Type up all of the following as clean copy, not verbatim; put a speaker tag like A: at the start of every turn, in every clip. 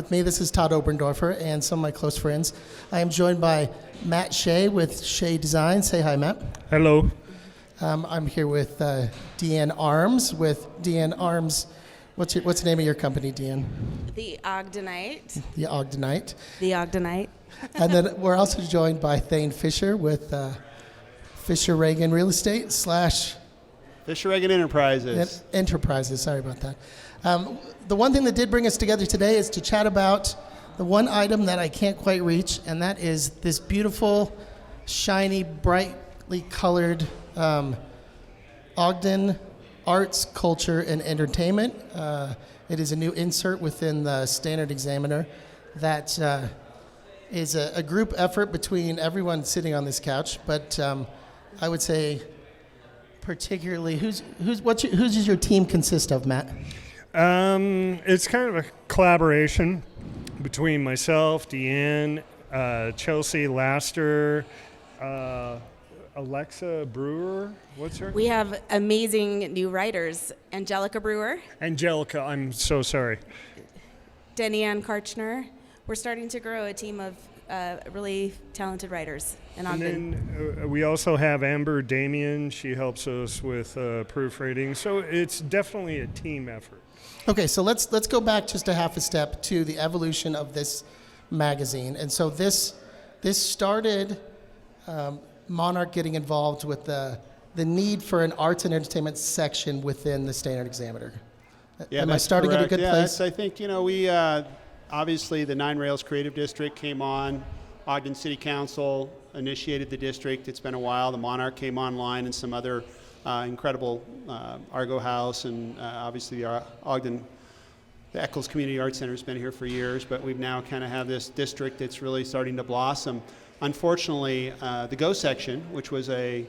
A: with me. This is Todd Oberndorfer and some of my close friends. I am joined by Matt Shay with Shay Design. Say hi, Matt.
B: Hello.
A: I'm here with Deann Armes with Deann Armes. What's the name of your company, Deann?
C: The Ogdenite.
A: The Ogdenite.
C: The Ogdenite.
A: And then we're also joined by Thaine Fisher with Fisher Reagan Real Estate /
D: Fisher Reagan Enterprises.
A: Enterprises, sorry about that. The one thing that did bring us together today is to chat about the one item that I can't quite reach, and that is this beautiful, shiny, brightly colored Ogden Arts, Culture, and Entertainment. It is a new insert within the Standard Examiner that is a group effort between everyone sitting on this couch, but I would say particularly, who's does your team consist of, Matt?
B: It's kind of a collaboration between myself, Deann, Chelsea Laster, Alexa Brewer. What's her?
C: We have amazing new writers. Angelica Brewer.
B: Angelica, I'm so sorry.
C: Deann Karchner. We're starting to grow a team of really talented writers in Ogden.
B: And then we also have Amber Damien. She helps us with proofreading. So it's definitely a team effort.
A: Okay, so let's go back just a half a step to the evolution of this magazine. And so this started Monarch getting involved with the need for an arts and entertainment section within the Standard Examiner.
D: Yeah,
A: Am I starting
D: correct.
A: at a good place?
D: I think, we obviously the Nine Rails Creative District came on. Ogden City Council initiated the district. It's been a while. The Monarch came online and some other incredible Argo House and obviously the Ogden, the Eccles Community Arts Center has been here for years, but we've now kind of have this district that's really starting to blossom. Unfortunately, the Go section, which was a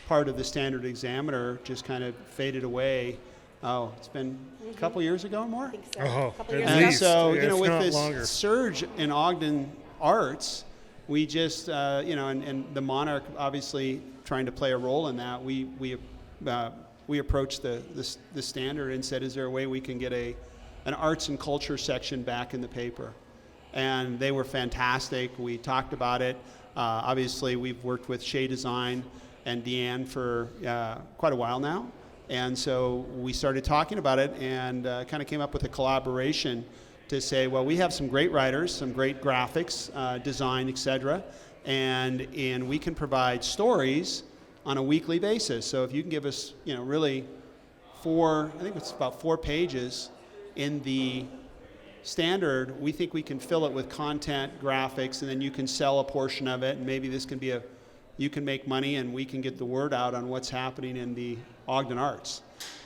D: part of the Standard Examiner, just kind of faded away. Oh, it's been a couple years ago or more?
C: I think so.
B: Oh,
C: A couple
B: at
C: years
D: And
B: least.
D: so,
B: if
D: with
B: not
D: this
B: longer.
D: surge in Ogden arts, we just, and the Monarch obviously trying to play a role in that, we approached the Standard and said, is there a way we can get an arts and culture section back in the paper? And they were fantastic. We talked about it. Obviously, we've worked with Shay Design and Deann for quite a while now. And so we started talking about it and kind of came up with a collaboration to say, well, we have some great writers, some great graphics, design, etc., and we can provide stories on a weekly basis. So if you can give us, really I think it's about 4 pages in the Standard, we think we can fill it with content, graphics, and then you can sell a portion of it, and maybe this can be you can make money and we can get the word out on what's happening in the Ogden Arts.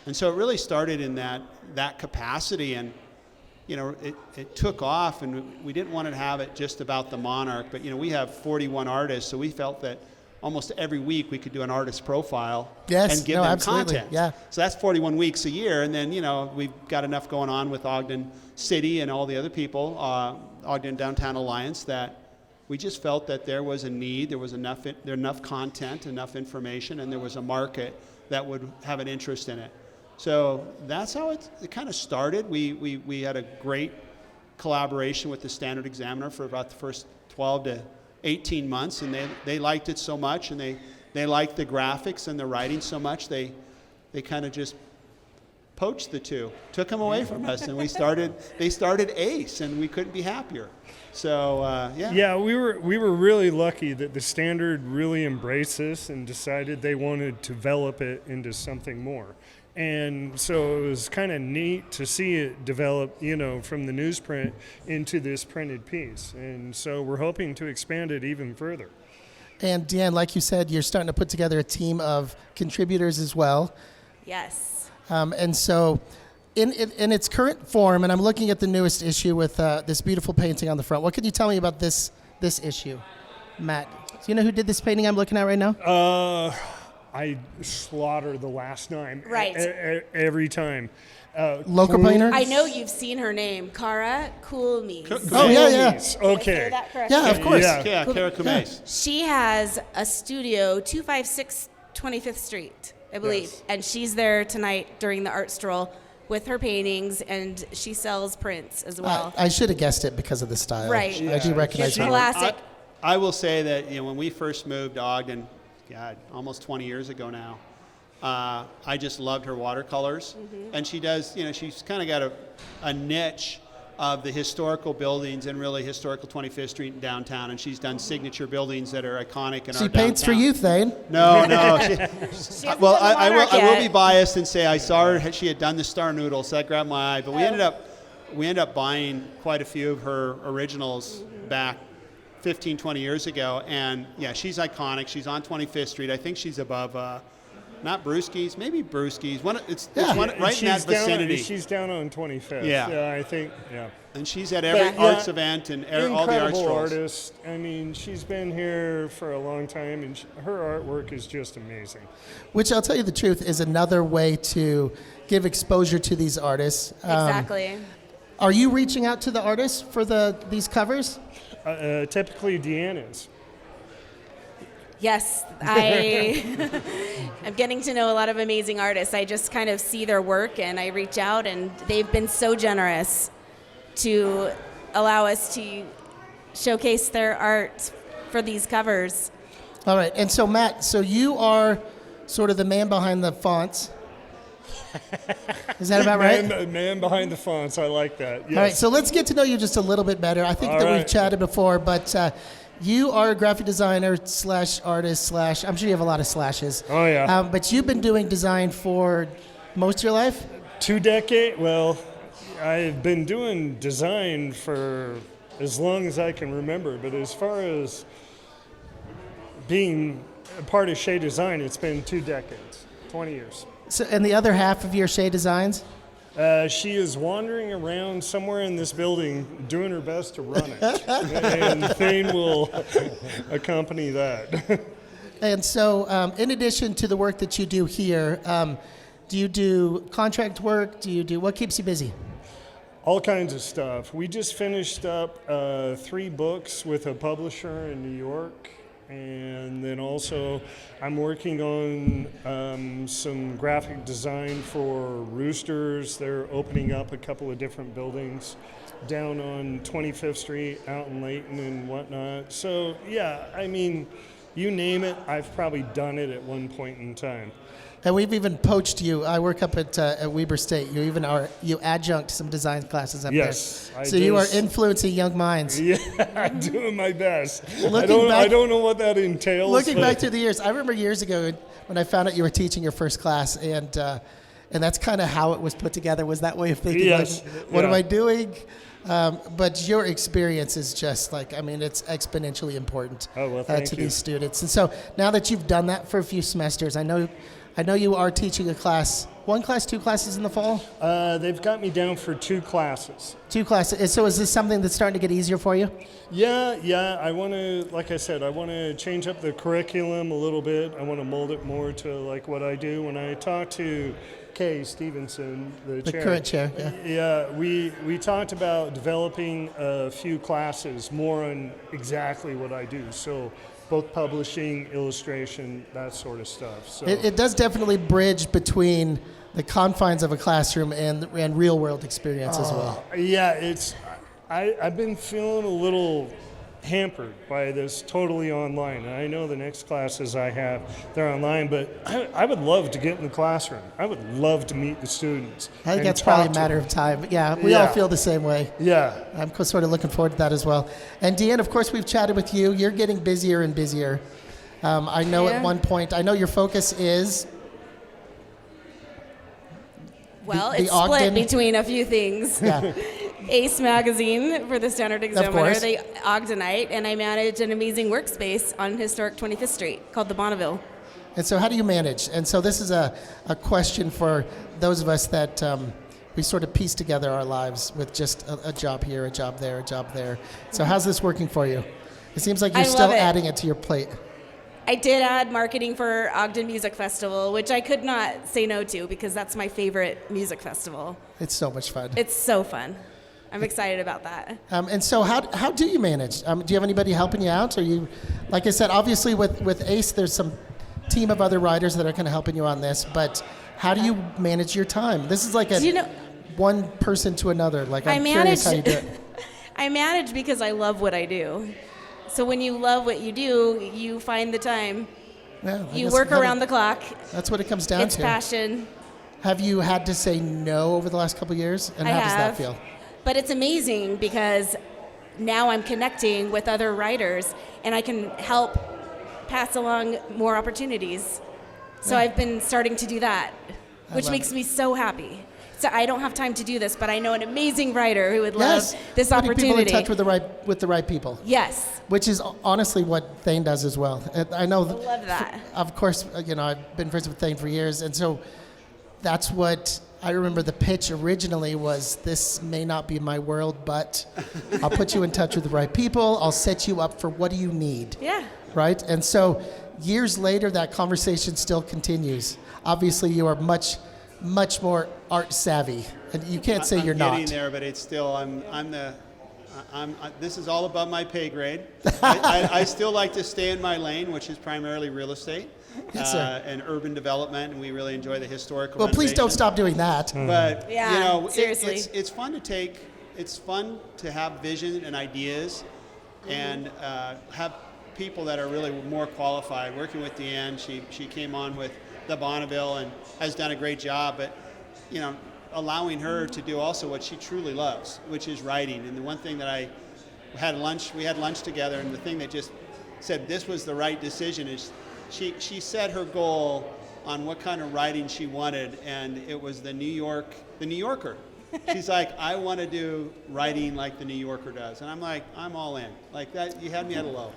D: And so it really started in that capacity, and it took off, and we didn't want to have it just about the Monarch, but we have 41 artists, so we felt that almost every week we could do an artist profile and give them
A: absolutely.
D: content.
A: Yeah.
D: So that's 41 weeks a year, and then we've got enough going on with Ogden City and all the other people, Ogden Downtown Alliance, that we just felt that there was a need, there was enough content, enough information, and there was a market that would have an interest in it. So that's how it kind of started. We had a great collaboration with the Standard Examiner for about the first 12 to 18 months, and they liked it so much, and they liked the graphics and the writing so much, they kind of just poached the two, took them away from us, and they started Ace, and we couldn't be happier. So yeah.
B: Yeah, we were really lucky that the Standard really embraced this and decided they wanted to develop it into something more. And so it was kind of neat to see it develop, from the newsprint into this printed piece. And so we're hoping to expand it even further.
A: And Deann, like you said, you're starting to put together a team of contributors as well.
C: Yes.
A: And so in its current form, and I'm looking at the newest issue with this beautiful painting on the front. What could you tell me about this issue, Matt? Do you know who did this painting I'm looking at right now?
B: I slaughter the last name.
C: Right.
B: Every time.
A: Local painter?
C: I know you've seen her name, Cara Cool.
A: Oh, yeah.
C: Did I say
B: Okay.
C: that correctly?
A: Yeah, of course.
D: Yeah, Cara Cool.
C: She has a studio, 256 25th Street, I believe.
B: Yes.
C: And she's there tonight during the art stroll. with her paintings, and she sells prints as well.
A: I should have guessed it because of the style.
C: Right.
A: I do recognize
C: She's
A: her.
C: classic.
D: I will say that when we first moved to Ogden, God, almost 20 years ago now, I just loved her watercolors, and she does. She's kind of got a niche of the historical buildings and really historical 25th Street and downtown, and she's done signature buildings that are iconic in our downtown.
A: She paints for you, Thaine.
D: No.
C: She hasn't
D: Well,
C: done the
D: I will
C: Monarch
D: be
C: yet.
D: biased and say I saw her. She had done the Star Noodle, so that grabbed my eye. But we ended up buying quite a few of her originals back 15, 20 years ago, and yeah, she's iconic. She's on 25th Street. I think she's above. Not Brewski's, maybe Brewski's. It's one right in that vicinity.
B: She's down on 25th.
D: Yeah.
B: I think, yeah.
D: And she's at every
B: But, yeah,
D: arts event and all the art
B: incredible
D: strolls.
B: artist. I mean, she's been here for a long time, and her artwork is just amazing.
A: Which I'll tell you the truth is another way to give exposure to these artists.
C: Exactly.
A: Are you reaching out to the artists for these covers?
B: Typically, Deann is.
C: Yes, I'm getting to know a lot of amazing artists. I just kind of see their work and I reach out, and they've been so generous to allow us to showcase their art for these covers.
A: All right, and so Matt, you are sort of the man behind the fonts. Is that about right?
B: Man behind the fonts. I like that. Yes.
A: All right, so let's get to know you just a little bit better. I think
B: All
A: that we've
B: right.
A: chatted before, but you are a graphic designer / artist / I'm sure you have a lot of slashes.
B: Oh, yeah.
A: But you've been doing design for most of your life?
B: 2 decades. Well, I've been doing design for as long as I can remember, but as far as being a part of Shay Design, it's been 2 decades, 20 years.
A: So, and the other half of your Shay Designs?
B: She is wandering around somewhere in this building doing her best to run it. And Thaine will accompany that.
A: And so, in addition to the work that you do here, do you do contract work? What keeps you busy?
B: All kinds of stuff. We just finished up 3 books with a publisher in New York. And then also I'm working on some graphic design for Roosters. They're opening up a couple of different buildings down on 25th Street, out in Layton and whatnot. So, yeah, I mean, you name it, I've probably done it at one point in time.
A: And we've even poached you. I work up at Weber State. You adjunct some design classes up
B: Yes,
A: there.
B: I
A: So you are
B: just-
A: influencing young minds.
B: Yeah, I'm doing my best.
A: Looking
B: I
A: back-
B: don't know what that entails.
A: Looking
B: but-
A: back through the years, I remember years ago when I found out you were teaching your first class, and that's kind of how it was put together, was that way of thinking.
B: Yes,
A: Like, what am
B: yeah.
A: I doing? But your experience is just it's exponentially important
B: Oh, well, thank
A: to
B: you.
A: these students. And so now that you've done that for a few semesters, I know you are teaching one class, 2 classes in the fall?
B: They've got me down for 2 classes.
A: 2 classes. So is this something that's starting to get easier for you?
B: Yeah. I want to, like I said, I want to change up the curriculum a little bit. I want to mold it more to like what I do. When I talk to Kay Stevenson, the chair.
A: Current chair, yeah.
B: Yeah, we talked about developing a few classes more on exactly what I do. So both publishing, illustration, that sort of stuff. So
A: It does definitely bridge between the confines of a classroom and real world experience as well.
B: yeah, I've been feeling a little hampered by this totally online. And I know the next classes I have, they're online, but I would love to get in the classroom. I would love to meet the students.
A: I think
B: and
A: that's probably a
B: talk to
A: matter
B: them.
A: of time. But yeah, we all
B: Yeah.
A: feel the same way.
B: Yeah.
A: I'm sort of looking forward to that as well. And Deann, of course, we've chatted with you. You're getting busier and busier. I know
C: Yeah.
A: at one point, I know your focus is
C: Well,
A: the
C: it's
A: Ogden-
C: split between a few things.
A: yeah.
C: Ace Magazine for the Standard Examiner,
A: course.
C: the Ogdenite, and I manage an amazing workspace on historic 25th Street called the Bonneville.
A: And so how do you manage? And so this is a question for those of us that we sort of piece together our lives with just a job here, a job there, a job there. So how's this working for you? It seems like you're
C: I
A: still
C: love it.
A: adding it to your plate.
C: I did add marketing for Ogden Music Festival, which I could not say no to because that's my favorite music festival.
A: It's so much fun.
C: It's so fun. I'm excited about that.
A: And so how do you manage? Do you have anybody helping you out? Or you, like I said, obviously with Ace, there's some team of other writers that are kind of helping you on this. But How do you manage your time? This is like a one person to another. Like I'm curious how you do it.
C: I manage because I love what I do. So when you love what you do, you find the time.
A: Yeah, I
C: You
A: guess
C: work around the clock.
A: That's what it comes down
C: It's
A: to.
C: passion.
A: Have you had to say no over the last couple of years? And
C: I
A: how does that
C: have.
A: feel?
C: But it's amazing because now I'm connecting with other writers and I can help pass along more opportunities. So I've been starting to do that, which
A: love
C: makes
A: it.
C: me so happy. So I don't have time to do this, but I know an amazing writer who would love this
A: Putting
C: opportunity.
A: people in touch with the right people.
C: Yes.
A: Which is honestly what Thaine does as well. I know.
C: I love that.
A: Of course, I've been friends with Thaine for years, and so that's what I remember. The pitch originally was, "This may not be my world, but I'll put you in touch with the right people. I'll set you up for what do you need."
C: Yeah.
A: Right? And so years later, that conversation still continues. Obviously, you are much more art savvy, and you can't say you're not.
D: I'm getting there, but it's still this is all above my pay grade. I still like to stay in my lane, which is primarily real estate
A: Yes, sir.
D: and urban development, and we really enjoy the historical.
A: Well, please don't
D: renovation.
A: stop doing that.
D: But
C: Yeah, seriously.
D: it's fun to take. It's fun to have vision and ideas, and have people that are really more qualified. Working with Deann, she came on with the Bonneville and has done a great job. But allowing her to do also what she truly loves, which is writing. And the one thing that we had lunch together, and the thing that just said this was the right decision is she set her goal on what kind of writing she wanted, and it was the New Yorker. She's like, I want to do writing like the New Yorker does. And I'm like, I'm all in. Like that, you had me at a low.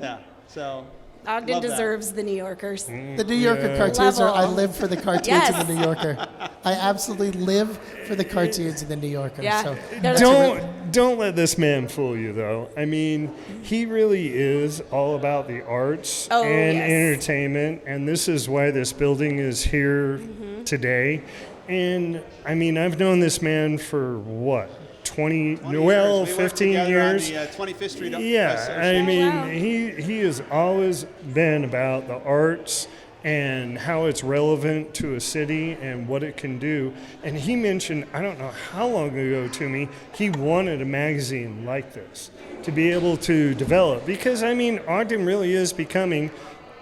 D: Yeah, so.
C: Ogden
D: love that.
C: deserves the New Yorkers.
A: The New Yorker cartoons
C: Level.
A: I live for the cartoons
C: Yes.
A: in the New Yorker. I absolutely live for the cartoons in the New Yorker.
C: Yeah.
A: So
C: They're the-
B: Don't let this man fool you, though. I mean, he really is all about the arts
C: Oh,
B: and
C: yes.
B: entertainment, and this is why this building is here today. And I mean, I've known this man for what, 20
D: 20
B: well,
D: years. We worked
B: 15
D: together
B: years.
D: on the 25th Street.
B: Yeah, I mean,
C: Wow.
B: he has always been about the arts and how it's relevant to a city and what it can do. And he mentioned, I don't know how long ago to me, he wanted a magazine like this to be able to develop. Because, I mean, Ogden really is becoming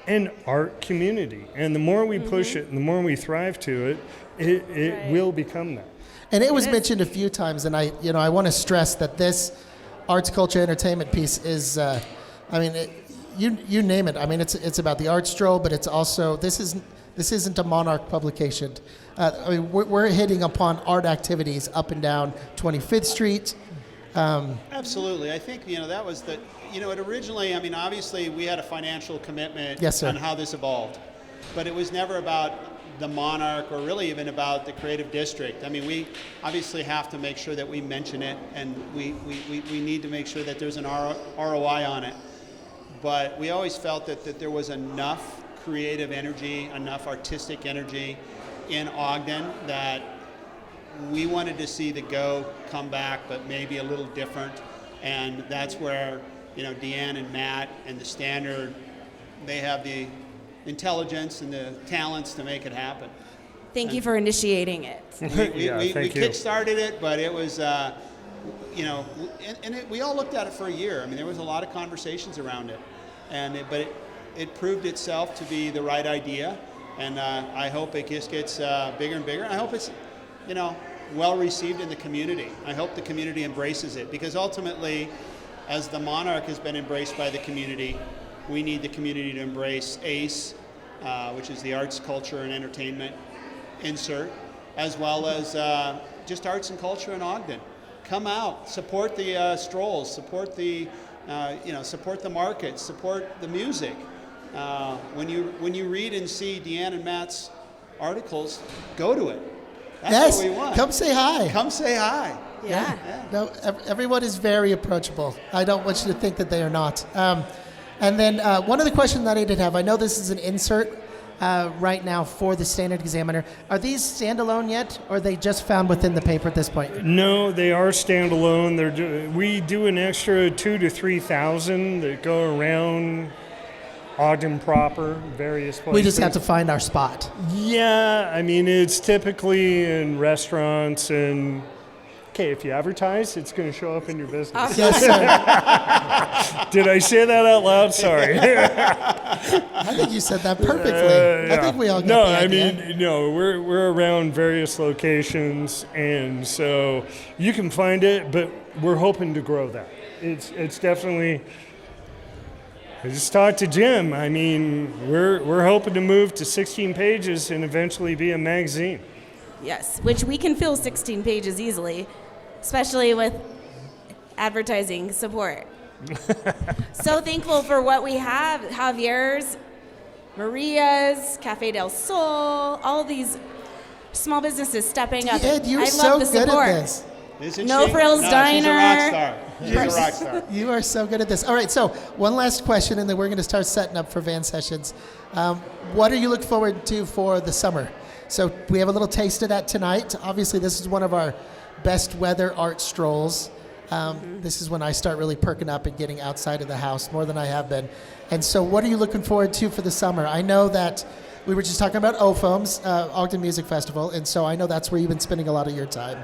B: an art community. And the more we push it and the more we thrive to it, it
C: Right.
B: will become that.
A: And it was
C: It is.
A: mentioned a few times, and I want to stress that this arts, culture, entertainment piece is, you name it. I mean, it's about the art stroll, but it's also this isn't a Monarch publication. We're hitting upon art activities up and down 25th Street.
D: Absolutely. I think, that was it originally, I mean, obviously we had a financial commitment
A: Yes, sir.
D: on how this evolved, but it was never about the Monarch or really even about the creative district. I mean, we obviously have to make sure that we mention it, and we need to make sure that there's an ROI on it. But we always felt that there was enough creative energy, enough artistic energy in Ogden that we wanted to see the Go come back, but maybe a little different. And that's where, Deann and Matt and the Standard, they have the intelligence and the talents to make it happen.
C: Thank you for initiating it.
D: We
B: Thank you.
D: kick-started it, but it was, we all looked at it for a year. I mean, there was a lot of conversations around it, but it proved itself to be the right idea, and I hope it just gets bigger and bigger. And I hope it's, well received in the community. I hope the community embraces it, because ultimately, as the Monarch has been embraced by the community, we need the community to embrace ACE, which is the Arts, Culture, and Entertainment insert, as well as just arts and culture in Ogden. Come out, support the strolls, support the market, support the music. When you read and see Deann and Matt's articles, go to it. That's what we want.
A: Come say hi.
D: Come say hi.
C: Yeah.
A: No, everyone is very approachable. I don't want you to think that they are not. And then one other question that I did have, I know this is an insert right now for the Standard Examiner. Are these standalone yet, or are they just found within the paper at this point?
B: No, they are standalone. We do an extra 2,000 to 3,000 that go around Ogden proper, various places.
A: We just have to find our spot.
B: Yeah, I mean, it's typically in restaurants and, okay, if you advertise, it's going to show up in your business.
A: Yes, sir.
B: Did I say that out loud? Sorry.
A: I think you said that perfectly.
B: Yeah.
A: I think we all got
B: No,
A: the
B: I
A: idea.
B: mean, no, we're around various locations, and so you can find it, but we're hoping to grow that. It's definitely. I just talked to Jim. I mean, we're hoping to move to 16 pages and eventually be a magazine.
C: Yes, which we can fill 16 pages easily, especially with advertising support. So thankful for what we have, Javier's, Maria's, Cafe del Sol, all these small businesses stepping up.
A: Ed, you're
C: I
A: so
C: love the
A: good
C: support.
A: at this.
D: Isn't
C: No
D: she?
C: Frills
D: no,
C: Diner.
D: She's a rock star. She's a rock star.
A: You are so good at this. All right, so one last question, and then we're going to start setting up for van sessions. What are you looking forward to for the summer? So we have a little taste of that tonight. Obviously, this is one of our best weather art strolls. This is when I start really perking up and getting outside of the house more than I have been. And so what are you looking forward to for the summer? I know that we were just talking about OFOM's, Ogden Music Festival, and so I know that's where you've been spending a lot of your time.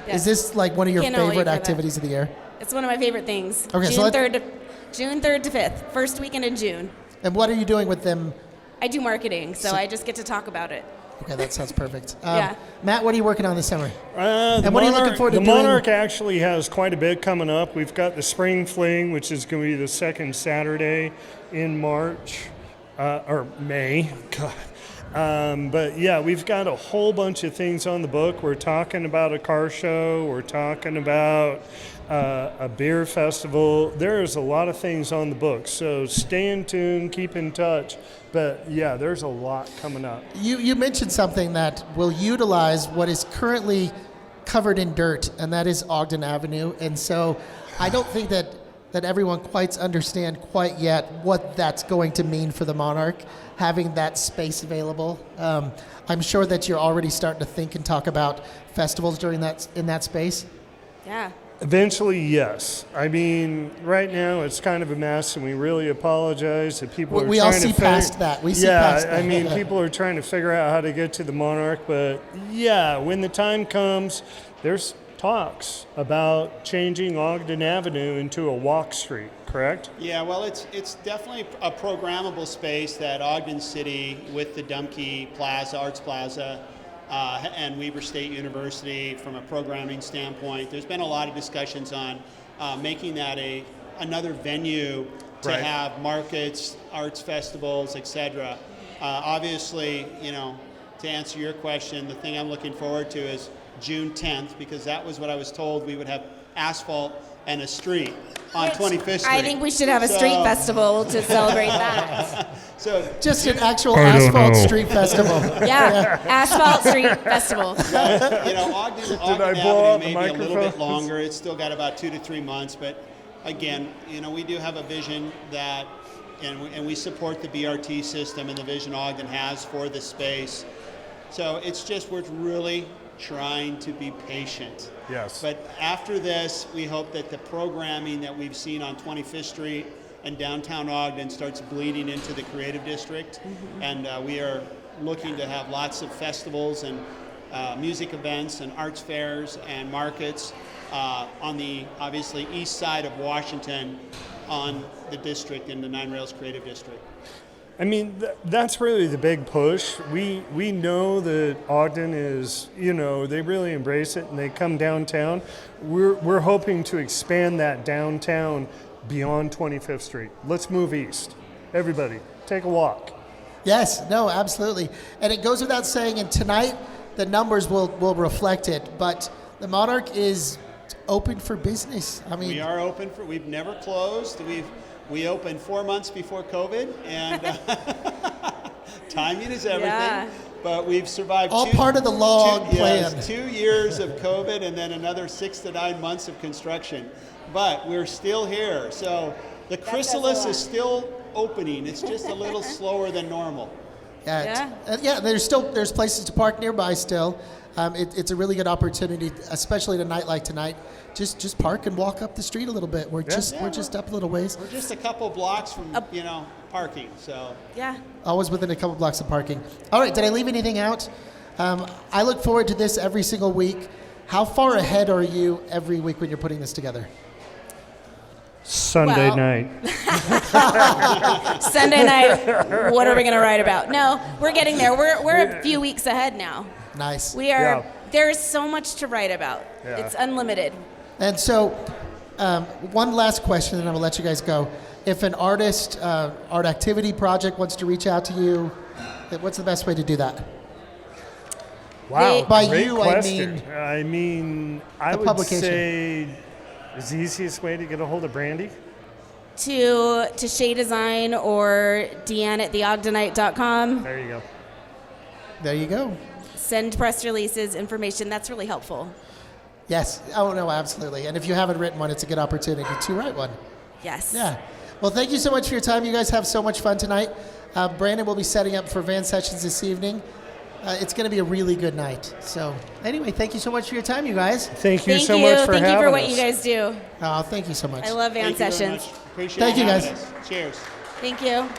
C: Yes.
A: Is this like one of your
C: Cannot wait
A: favorite
C: for that.
A: activities of the year?
C: It's one of my favorite things.
A: Okay,
C: June
A: so
C: 3rd to 5th, first weekend in June.
A: And what are you doing with them?
C: I do marketing, so I just get to talk about it.
A: Okay, that sounds perfect.
C: Yeah.
A: Matt, what are you working on this summer?
B: And
A: what are you looking forward to
B: the
A: doing?
B: Monarch actually has quite a bit coming up. We've got the Spring Fling, which is going to be the second Saturday in March, or May. God. But yeah, we've got a whole bunch of things on the book. We're talking about a car show. We're talking about a beer festival. There's a lot of things on the book. So stay in tune, keep in touch. But yeah, there's a lot coming up.
A: You mentioned something that will utilize what is currently covered in dirt, and that is Oden Avenue. And so I don't think that everyone quite understand quite yet what that's going to mean for the Monarch, having that space available. I'm sure that you're already starting to think and talk about festivals in that space.
C: Yeah.
B: Eventually, yes. I mean, right now it's kind of a mess, and we really apologize that people are
A: We
B: trying
A: all
B: to
A: see past that. We see past that.
B: I mean, people are trying to figure out how to get to the Monarch, but yeah, when the time comes, there's talks about changing Ogden Avenue into a walk street, correct?
D: Yeah, well, it's definitely a programmable space that Ogden City with the Dumke Plaza, Arts Plaza, and Weber State University from a programming standpoint. There's been a lot of discussions on making that another venue to
B: Right.
D: have markets, arts festivals, etc. Obviously, to answer your question, the thing I'm looking forward to is June 10th, because that was what I was told we would have asphalt and a street on 25th Street.
C: I think we should have a street festival to celebrate that.
D: So
A: Just an actual asphalt street festival.
C: Yeah, asphalt street festival.
D: Ogden
B: I blow out
D: Avenue
B: the
D: may be a little bit
B: microphones?
D: longer. It's still got about 2 to 3 months, but again, we do have a vision that, and we support the BRT system and the vision Ogden has for the space. So it's just we're really trying to be patient.
B: Yes.
D: But after this, we hope that the programming that we've seen on 25th Street and downtown Ogden starts bleeding into the creative district. And we are looking to have lots of festivals and music events and arts fairs and markets on the, obviously, east side of Washington on the district in the Nine Rails Creative District.
B: I mean, that's really the big push. We know that Ogden is, they really embrace it and they come downtown. We're hoping to expand that downtown beyond 25th Street. Let's move east. Everybody, take a walk.
A: Yes, no, absolutely. And it goes without saying, and tonight the numbers will reflect it, but the Monarch is open for business. I mean,
D: We are open we've never closed. We opened 4 months before COVID, and timing is everything.
C: Yeah.
D: But we've survived
A: all part of the long plan.
D: 2 years of COVID and then another 6 to 9 months of construction. But we're still here. So the chrysalis is still opening. It's just a little slower than normal.
A: Yeah, there's places to park nearby still. It's a really good opportunity, especially at a night like tonight. Just park and walk up the street a little bit. We're just up a little ways.
D: We're just a couple blocks from parking. So
C: Yeah.
A: Always within a couple blocks of parking. All right, did I leave anything out? I look forward to this every single week. How far ahead are you every week when you're putting this together?
B: Sunday
C: Well-
B: night.
C: Sunday night, what are we going to write about? No, we're getting there. We're a few weeks ahead now.
A: Nice.
C: We are.
B: Yeah.
C: There's so much to write about.
B: Yeah.
C: It's unlimited.
A: And so, one last question, and I will let you guys go. If an artist, art activity project wants to reach out to you, what's the best way to do that?
B: Wow.
A: By
B: great
A: you,
B: question. I mean, I
A: The
B: would
A: publication.
B: say is the easiest way to get a hold of Brandy.
C: To Shay Design or Deann at theogdenite.com.
B: There you go.
A: There you go.
C: Send press releases, information. That's really helpful.
A: Yes. Oh, no, absolutely. And if you haven't written one, it's a good opportunity to write one.
C: Yes.
A: Yeah. Well, thank you so much for your time. You guys have so much fun tonight. Brandon will be setting up for Van Sessions this evening. It's going to be a really good night. So, anyway, thank you so much for your time, you guys.
B: Thank you
C: Thank
B: so
C: you.
B: much for
C: Thank
B: having
C: you for what
B: us.
C: you guys do.
A: Oh, thank you so much.
C: I love Van
D: thank you very
C: Sessions.
D: much. Appreciate
A: Thank you,
D: having
A: guys.
D: us. Cheers.
C: Thank you.